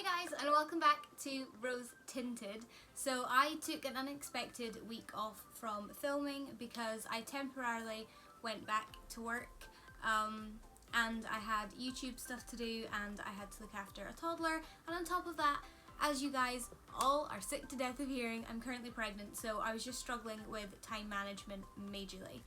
Hey guys, and welcome back to RoseTinted. So I took an unexpected week off from filming because I temporarily went back to work and I had YouTube stuff to do and I had to look after a toddler, and on top of that, as you guys all are sick to death of hearing, I'm currently pregnant, so I was just struggling with time management majorly.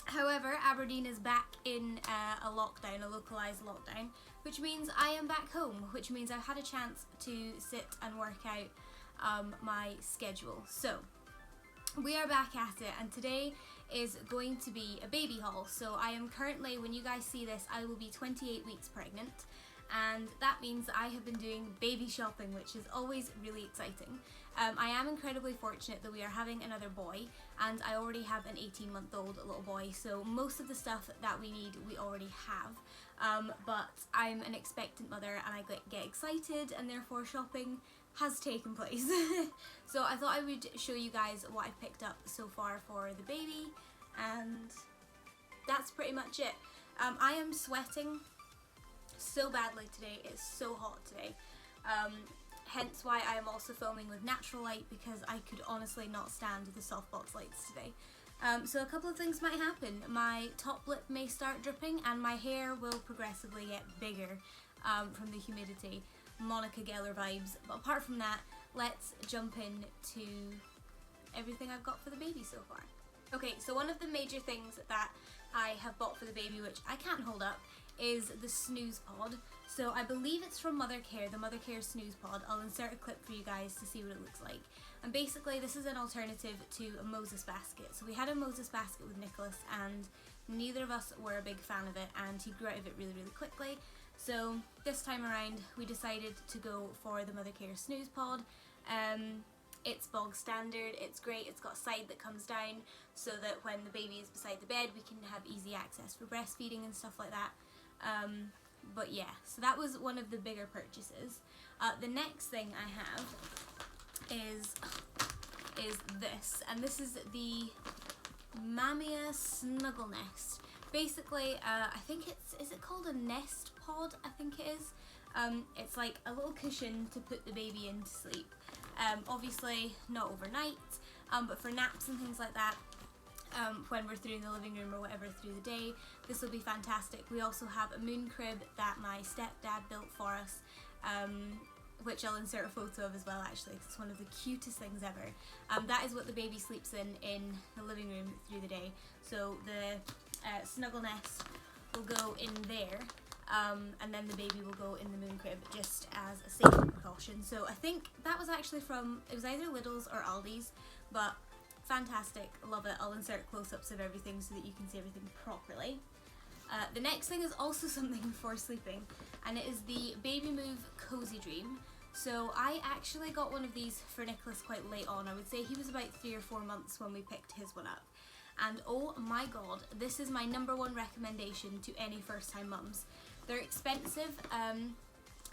However, Aberdeen is back in a lockdown, a localised lockdown, which means I am back home, which means I've had a chance to sit and work out my schedule. So, we are back at it, and today is going to be a baby haul. So I am currently, when you guys see this, I will be 28 weeks pregnant, and that means I have been doing baby shopping, which is always really exciting. I am incredibly fortunate that we are having another boy, and I already have an 18-month-old little boy, so most of the stuff that we need we already have, but I'm an expectant mother and I get excited, and therefore shopping has taken place. So I thought I would show you guys what I've picked up so far for the baby, and that's pretty much it. I am sweating so badly today, it's so hot today. Hence why I am also filming with natural light, because I could honestly not stand the softbox lights today. So a couple of things might happen. My top lip may start dripping and my hair will progressively get bigger from the humidity. Monica Geller vibes. But apart from that, let's jump into everything I've got for the baby so far. Okay, so one of the major things that I have bought for the baby, which I can't hold up, is the snooze pod. So I believe it's from Mothercare, the Mothercare snooze pod. I'll insert a clip for you guys to see what it looks like. And basically this is an alternative to a Moses basket. So we had a Moses basket with Nicholas and neither of us were a big fan of it, and he grew out of it really quickly. So this time around we decided to go for the Mothercare snooze pod. It's bog standard, it's great, it's got a side that comes down so that when the baby is beside the bed we can have easy access for breastfeeding and stuff like that. But yeah, so that was one of the bigger purchases. The next thing I have is this, and this is the Mamia Snuggle Nest. Basically, I think is it called a nest pod? I think it is. It's like a little cushion to put the baby in to sleep. Obviously not overnight, but for naps and things like that, when we're through in the living room or whatever through the day, this will be fantastic. We also have a moon crib that my stepdad built for us, which I'll insert a photo of as well actually, because it's one of the cutest things ever. That is what the baby sleeps in the living room through the day. So the snuggle nest will go in there, and then the baby will go in the moon crib just as a safety precaution. So I think that was actually from, it was either Lidl's or Aldi's, but fantastic, love it. I'll insert close-ups of everything so that you can see everything properly. The next thing is also something for sleeping, and it is the Baby Move Cozy Dream. So I actually got one of these for Nicholas quite late on. I would say he was about 3 or 4 months when we picked his one up. And oh my god, this is my #1 recommendation to any first-time mums. They're expensive,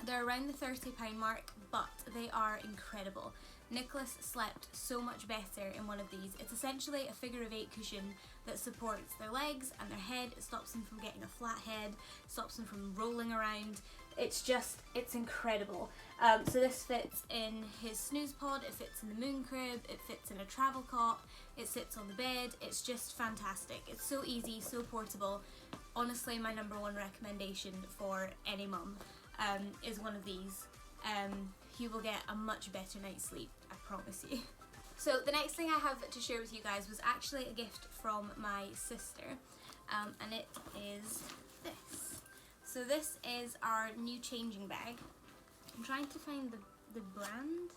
they're around the £30 mark, but they are incredible. Nicholas slept so much better in one of these. It's essentially a figure-of-8 cushion that supports their legs and their head. It stops them from getting a flat head, stops them from rolling around. It's incredible. So this fits in his snooze pod, it fits in the moon crib, it fits in a travel cot, it sits on the bed. It's just fantastic. It's so easy, so portable. Honestly, my #1 recommendation for any mum is one of these. You will get a much better night's sleep, I promise you. So the next thing I have to share with you guys was actually a gift from my sister, and it is this. So this is our new changing bag. I'm trying to find the brand.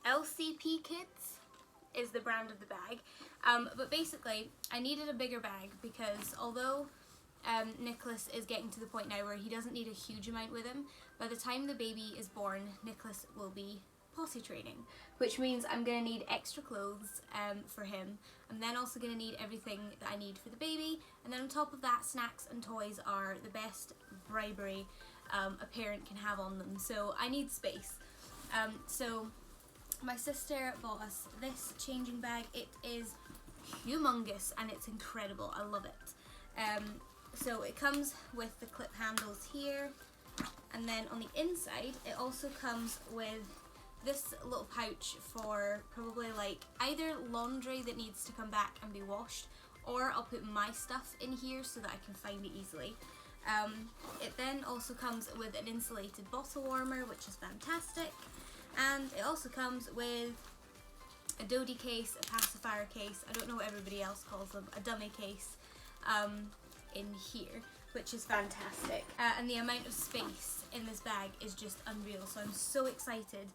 LCP Kids is the brand of the bag, but basically I needed a bigger bag because although Nicholas is getting to the point now where he doesn't need a huge amount with him, by the time the baby is born, Nicholas will be potty training, which means I'm going to need extra clothes for him. I'm then also going to need everything that I need for the baby, and then on top of that, snacks and toys are the best bribery a parent can have on them, so I need space. So my sister bought us this changing bag. It is humongous and it's incredible. I love it. So it comes with the clip handles here, and then on the inside it also comes with this little pouch for probably like either laundry that needs to come back and be washed, or I'll put my stuff in here so that I can find it easily. It then also comes with an insulated bottle warmer, which is fantastic, and it also comes with a Dodie case, a pacifier case, I don't know what everybody else calls them, a dummy case in here, which is fantastic. And the amount of space in this bag is just unreal, so I'm so excited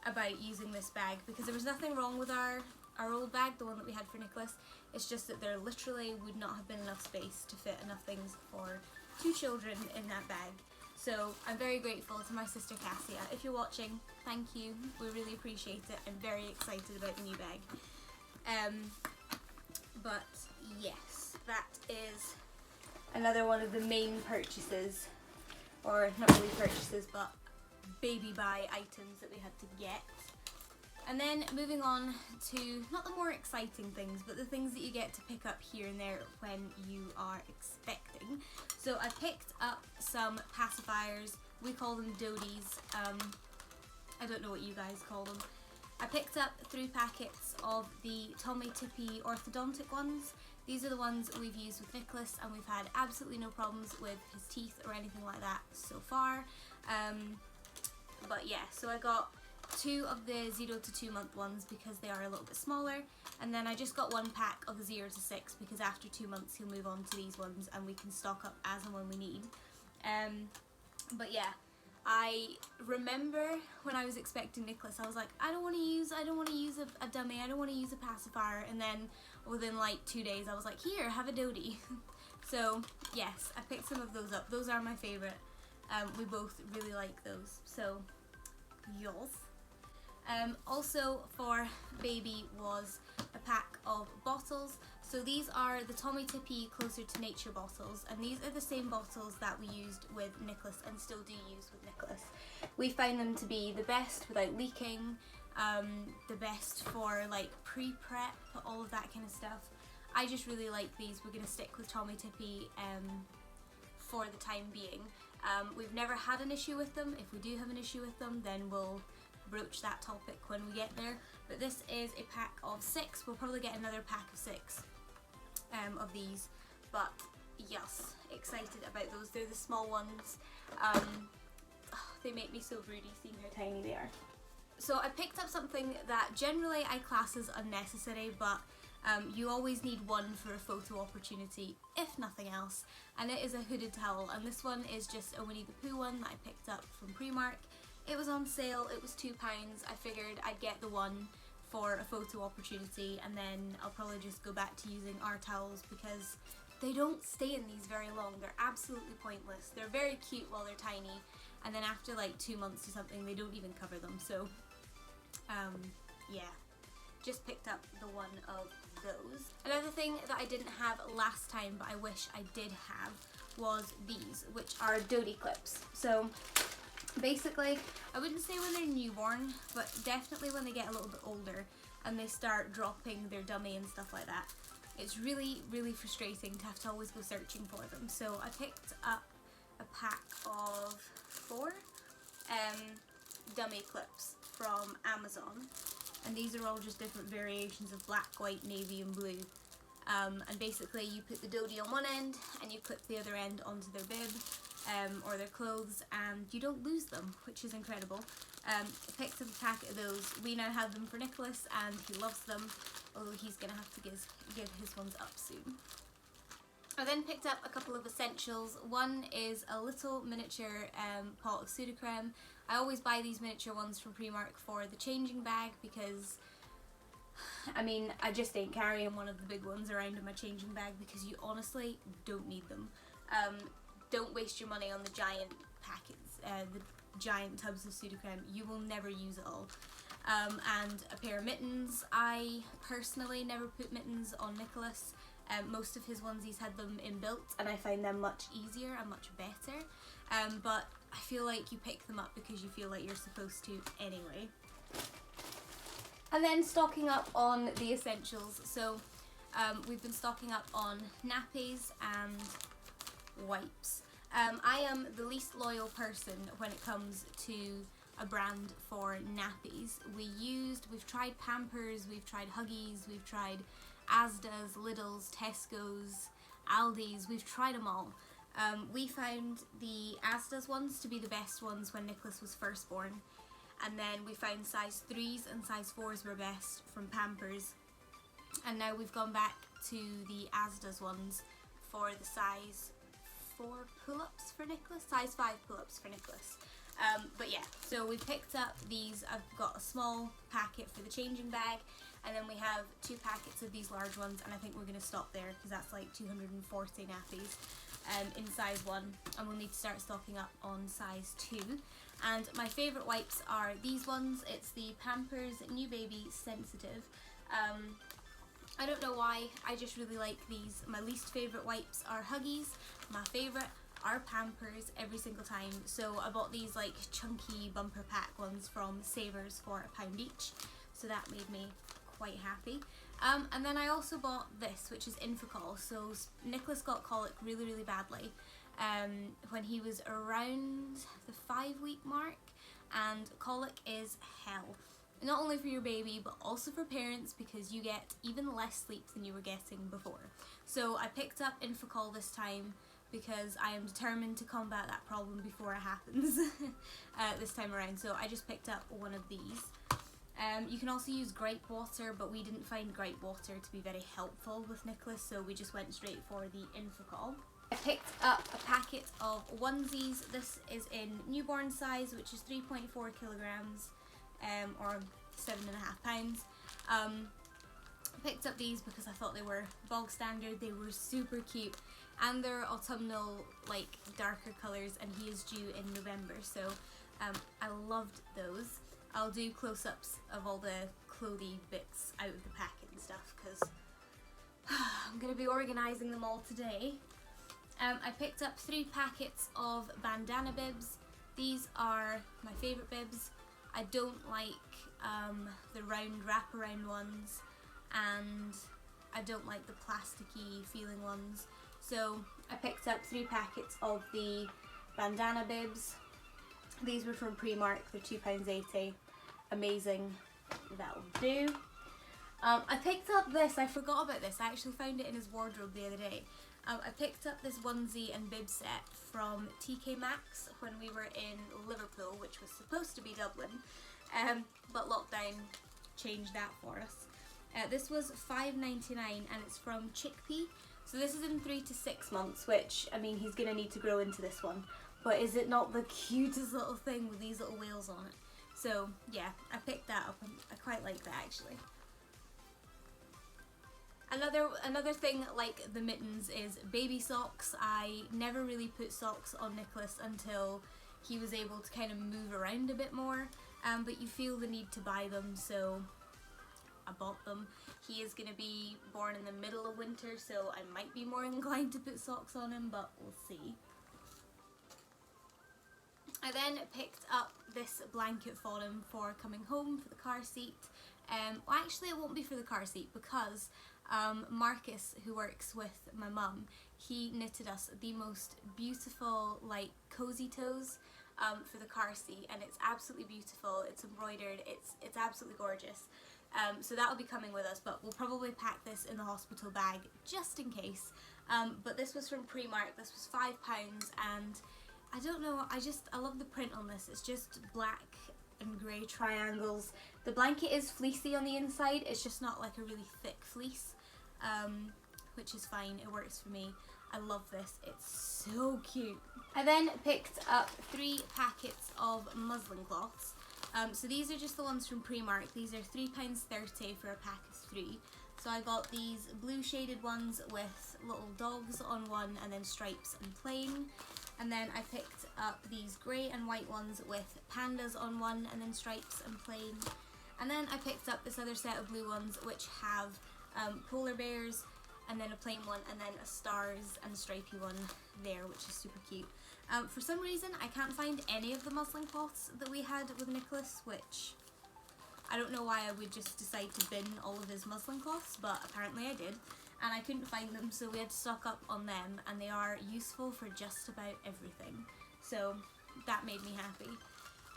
about using this bag, because there was nothing wrong with our old bag, the one that we had for Nicholas. It's just that there literally would not have been enough space to fit enough things for 2 children in that bag. So I'm very grateful to my sister Cassia. If you're watching, thank you. We really appreciate it. I'm very excited about the new bag. But yes, that is another one of the main purchases, or not really purchases, but baby buy items that we had to get. And then moving on to not the more exciting things, but the things that you get to pick up here and there when you are expecting. So I picked up some pacifiers. We call them Dodies. I don't know what you guys call them. I picked up 3 packets of the Tommy Tippy orthodontic ones. These are the ones we've used with Nicholas, and we've had absolutely no problems with his teeth or anything like that so far. But yeah, so I got 2 of the 0 to 2 month ones because they are a little bit smaller, and then I just got 1 pack of the 0 to 6 because after 2 months he'll move on to these ones and we can stock up as and when we need. But yeah, I remember when I was expecting Nicholas, I was like, I don't want to use a dummy, I don't want to use a pacifier, and then within like 2 days I was like, here, have a Dodie. So yes, I picked some of those up. Those are my favourite. We both really like those, so yes. Also for baby was a pack of bottles. So these are the Tommy Tippy Closer to Nature bottles, and these are the same bottles that we used with Nicholas and still do use with Nicholas. We find them to be the best without leaking, the best for like pre-prep, all of that kind of stuff. I just really like these. We're going to stick with Tommy Tippy for the time being. We've never had an issue with them. If we do have an issue with them, then we'll broach that topic when we get there. But this is a pack of 6. We'll probably get another pack of 6 of these. But yes, excited about those. They're the small ones. They make me so broody seeing how tiny they are. So I picked up something that generally I class as unnecessary, but you always need one for a photo opportunity, if nothing else, and it is a hooded towel, and this one is just a Winnie the Pooh one that I picked up from Primark. It was on sale, it was £2. I figured I'd get the one for a photo opportunity, and then I'll probably just go back to using our towels because they don't stay in these very long. They're absolutely pointless. They're very cute while they're tiny, and then after like 2 months or something they don't even cover them, so yeah, just picked up the one of those. Another thing that I didn't have last time but I wish I did have was these, which are Dodie clips. So basically, I wouldn't say when they're newborn, but definitely when they get a little bit older and they start dropping their dummy and stuff like that, it's really, really frustrating to have to always go searching for them. So I picked up a pack of 4 dummy clips from Amazon, and these are all just different variations of black, white, navy and blue. And basically you put the Dodie on one end and you clip the other end onto their bib or their clothes, and you don't lose them, which is incredible. I picked up a packet of those. We now have them for Nicholas and he loves them, although he's going to have to give his ones up soon. I then picked up a couple of essentials. One is a little miniature pot of Sudocrem. I always buy these miniature ones from Primark for the changing bag because, I mean, I just ain't carrying one of the big ones around in my changing bag because you honestly don't need them. Don't waste your money on the giant packets, the giant tubs of Sudocrem. You will never use it all. And a pair of mittens. I personally never put mittens on Nicholas. Most of his onesies had them inbuilt and I find them much easier and much better. But I feel like you pick them up because you feel like you're supposed to anyway. And then stocking up on the essentials. So we've been stocking up on nappies and wipes. I am the least loyal person when it comes to a brand for nappies. We've tried Pampers, we've tried Huggies, we've tried Asda's, Lidl's, Tesco's, Aldi's, we've tried them all. We found the Asda's ones to be the best ones when Nicholas was first born, and then we found size 3s and size 4s were best from Pampers, and now we've gone back to the Asda's ones for the size 4 pull-ups for Nicholas, size 5 pull-ups for Nicholas. But yeah, so we picked up these. I've got a small packet for the changing bag, and then we have 2 packets of these large ones, and I think we're going to stop there because that's like 240 nappies in size 1, and we'll need to start stocking up on size 2. And my favourite wipes are these ones. It's the Pampers New Baby Sensitive. I don't know why, I just really like these. My least favourite wipes are Huggies. My favourite are Pampers every single time. So I bought these like chunky bumper pack ones from Savers for £1 each. So that made me quite happy. And then I also bought this, which is Infocol. So Nicholas got colic really, really badly when he was around the 5-week mark, and colic is hell. Not only for your baby, but also for parents, because you get even less sleep than you were getting before. So I picked up Infocol this time because I am determined to combat that problem before it happens this time around. So I just picked up one of these. You can also use grape water, but we didn't find grape water to be very helpful with Nicholas, so we just went straight for the Infocol. I picked up a packet of onesies. This is in newborn size, which is 3.4 kilograms. Or 7.5 pounds. I picked up these because I thought they were bog standard. They were super cute, and they're autumnal, like darker colours, and he is due in November, so I loved those. I'll do close-ups of all the clothy bits out of the packet and stuff because I'm going to be organising them all today. I picked up 3 packets of bandana bibs. These are my favourite bibs. I don't like the round wraparound ones, and I don't like the plasticky feeling ones. So I picked up 3 packets of the bandana bibs. These were from Primark, they're £2.80. Amazing, that'll do. I picked up this, I forgot about this, I actually found it in his wardrobe the other day. I picked up this onesie and bib set from TK Maxx when we were in Liverpool, which was supposed to be Dublin, but lockdown changed that for us. This was $5.99 and it's from Chickpea. So this is in 3 to 6 months, which, I mean, he's going to need to grow into this one. But is it not the cutest little thing with these little whales on it? So yeah, I picked that up and I quite like that actually. Another thing like the mittens is baby socks. I never really put socks on Nicholas until he was able to kind of move around a bit more, but you feel the need to buy them, so I bought them. He is going to be born in the middle of winter, so I might be more inclined to put socks on him, but we'll see. I then picked up this blanket for him for coming home for the car seat. Well, actually it won't be for the car seat because Marcus, who works with my mum, he knitted us the most beautiful like cozy toes for the car seat, and it's absolutely beautiful. It's embroidered, it's absolutely gorgeous. So that'll be coming with us, but we'll probably pack this in the hospital bag just in case. But this was from Primark. This was £5, and I don't know, I love the print on this. It's just black and grey triangles. The blanket is fleecy on the inside, it's just not like a really thick fleece, which is fine, it works for me. I love this, it's so cute. I then picked up 3 packets of muslin cloths. So these are just the ones from Primark. These are £3.30 for a pack of 3. So I got these blue shaded ones with little dogs on one and then stripes and plain. And then I picked up these grey and white ones with pandas on one and then stripes and plain. And then I picked up this other set of blue ones which have polar bears and then a plain one and then a stars and stripy one there, which is super cute. For some reason I can't find any of the muslin cloths that we had with Nicholas, which I don't know why I would just decide to bin all of his muslin cloths, but apparently I did. and I couldn't find them, so we had to stock up on them, and they are useful for just about everything. So that made me happy.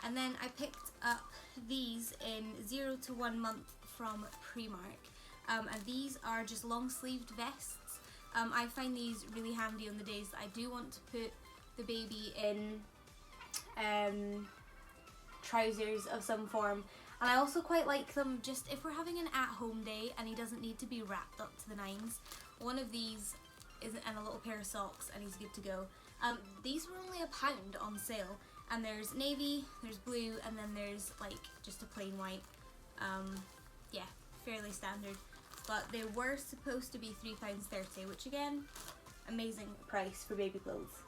And then I picked up these in 0 to 1 month from Primark, and these are just long sleeved vests. I find these really handy on the days that I do want to put the baby in trousers of some form. And I also quite like them just if we're having an at-home day and he doesn't need to be wrapped up to the nines. One of these and a little pair of socks and he's good to go. These were only £1 on sale, and there's navy, there's blue, and then there's like just a plain white. Yeah, fairly standard. But they were supposed to be £3.30, which again, amazing price for baby clothes.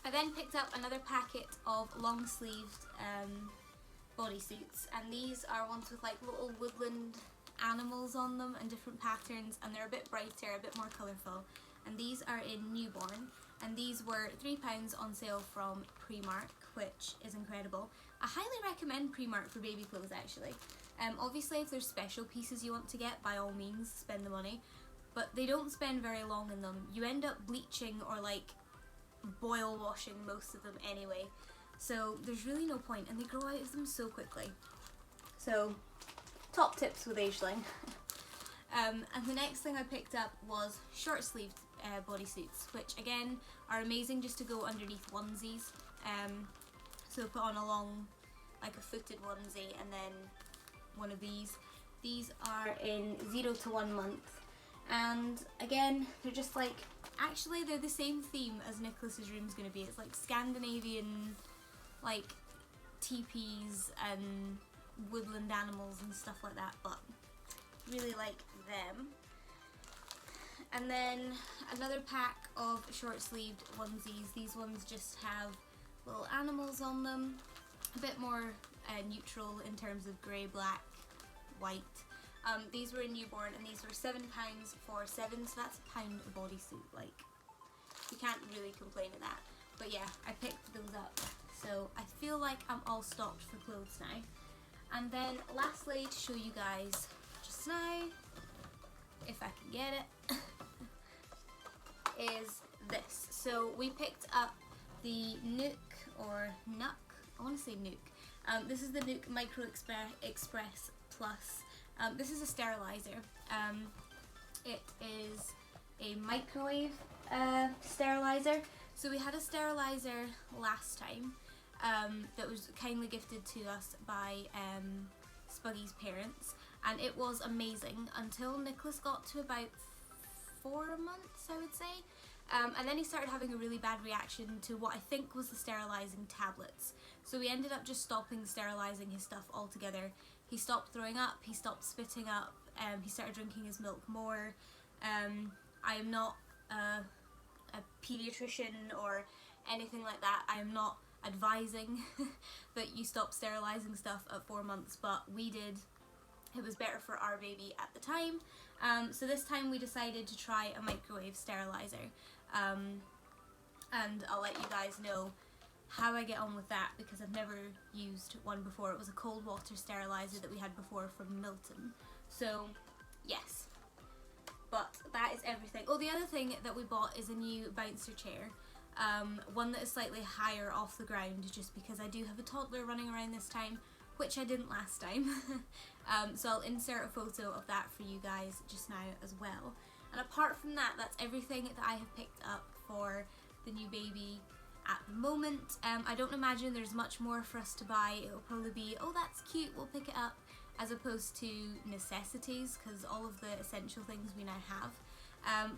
I then picked up another packet of long sleeved bodysuits, and these are ones with like little woodland animals on them and different patterns, and they're a bit brighter, a bit more colourful. And these are in newborn, and these were £3 on sale from Primark, which is incredible. I highly recommend Primark for baby clothes actually. Obviously if there's special pieces you want to get, by all means spend the money, but they don't spend very long in them. You end up bleaching or like boil washing most of them anyway, so there's really no point, and they grow out of them so quickly. So top tips with ageling. And the next thing I picked up was short sleeved bodysuits, which again are amazing just to go underneath onesies. So put on a long, like a footed onesie, and then one of these. These are in 0 to 1 month, and again they're just like, actually they're the same theme as Nicholas's room's going to be. It's like Scandinavian like teepees and woodland animals and stuff like that, but really like them. And then another pack of short sleeved onesies. These ones just have little animals on them, a bit more neutral in terms of grey, black, white. These were in newborn, and these were £7 for 7, so that's £1 a bodysuit. Like, you can't really complain at that. But yeah, I picked those up, so I feel like I'm all stocked for clothes now. And then lastly, to show you guys just now, if I can get it, is this. So we picked up the Nook, or Nuck, I want to say Nook. This is the Nook Micro Express Plus. This is a sterilizer. It is a microwave sterilizer. So we had a sterilizer last time that was kindly gifted to us by Spuggy's parents, and it was amazing until Nicholas got to about 4 months, I would say. And then he started having a really bad reaction to what I think was the sterilising tablets. So we ended up just stopping sterilising his stuff altogether. He stopped throwing up, he stopped spitting up, he started drinking his milk more. I am not a paediatrician or anything like that. I am not advising that you stop sterilising stuff at 4 months, but we did. It was better for our baby at the time. So this time we decided to try a microwave sterilizer. And I'll let you guys know how I get on with that, because I've never used one before. It was a cold water sterilizer that we had before from Milton. So yes, but that is everything. Oh, the other thing that we bought is a new bouncer chair. One that is slightly higher off the ground, just because I do have a toddler running around this time, which I didn't last time. So I'll insert a photo of that for you guys just now as well. And apart from that, that's everything that I have picked up for the new baby at the moment. I don't imagine there's much more for us to buy. It'll probably be, oh that's cute, we'll pick it up, as opposed to necessities, because all of the essential things we now have.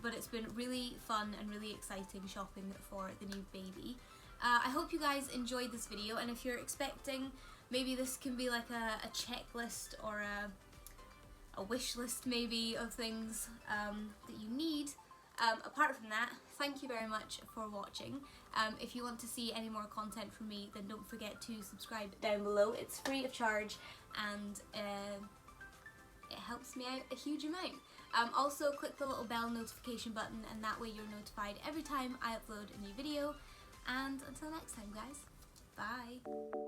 But it's been really fun and really exciting shopping for the new baby. I hope you guys enjoyed this video, and if you're expecting, maybe this can be like a checklist or a wish list maybe of things that you need. Apart from that, thank you very much for watching. If you want to see any more content from me, then don't forget to subscribe down below. It's free of charge, and it helps me out a huge amount. Also click the little bell notification button, and that way you're notified every time I upload a new video. And until next time guys, bye!